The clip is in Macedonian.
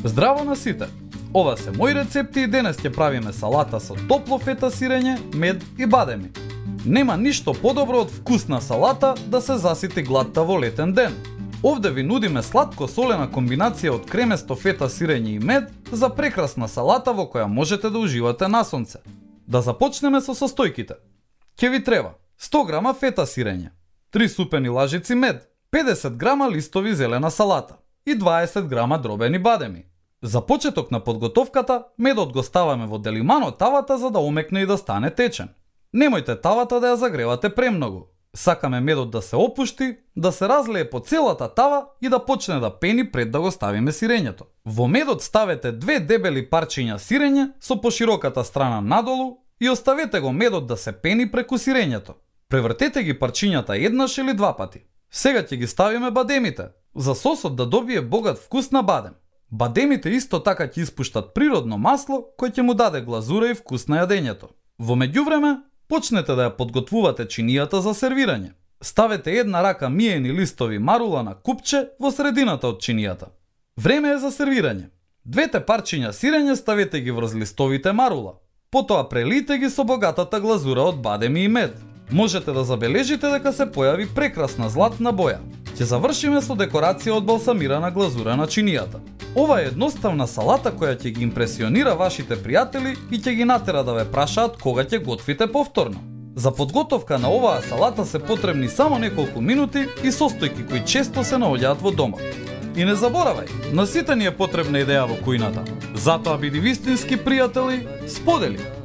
Здраво на сите! Ова се мои рецепти и денес ќе правиме салата со топло фета сирење, мед и бадеми. Нема ништо подобро од вкусна салата да се засити гладта во летен ден. Овде ви нудиме сладко-солена комбинација од креместо фета сирење и мед за прекрасна салата во која можете да уживате на сонце. Да започнеме со состојките. Ќе ви треба 100 грама фета сирење, 3 супени лажици мед, 50 грама листови зелена салата и 20 грама дробени бадеми. За почеток на подготовката, медот го ставаме во делимано тавата за да омекне и да стане течен. Немојте тавата да ја загревате премногу. Сакаме медот да се опушти, да се разлее по целата тава и да почне да пени пред да го ставиме сирењето. Во медот ставете 2 дебели парчиња сирење со пошироката страна надолу и оставете го медот да се пени преку сирењето. Превртете ги парчињата еднаш или два пати. Сега ќе ги ставиме бадемите, за сосот да добие богат вкус на бадем. Бадемите исто така ќе испуштат природно масло кој ќе му даде глазура и вкус на јадењето. Во меѓувреме, почнете да ја подготвувате чинијата за сервирање. Ставете една рака миени листови марула на купче во средината од чинијата. Време е за сервирање. 2 парчиња сирење ставете ги врз листовите марула. Потоа прелите ги со богатата глазура од бадеми и мед. Можете да забележите дека се појави прекрасна златна боја. Ќе завршиме со декорација од балсамирана глазура на чинијата. Ова е едноставна салата која ќе ги импресионира вашите пријатели и ќе ги натера да ве прашаат кога ќе готвите повторно. За подготовка на оваа салата се потребни само неколку минути и состојки кои често се наоѓаат во домот. И не заборавај, на сите ни е потребна идеја во кујната. Затоа биди вистински пријатели, сподели!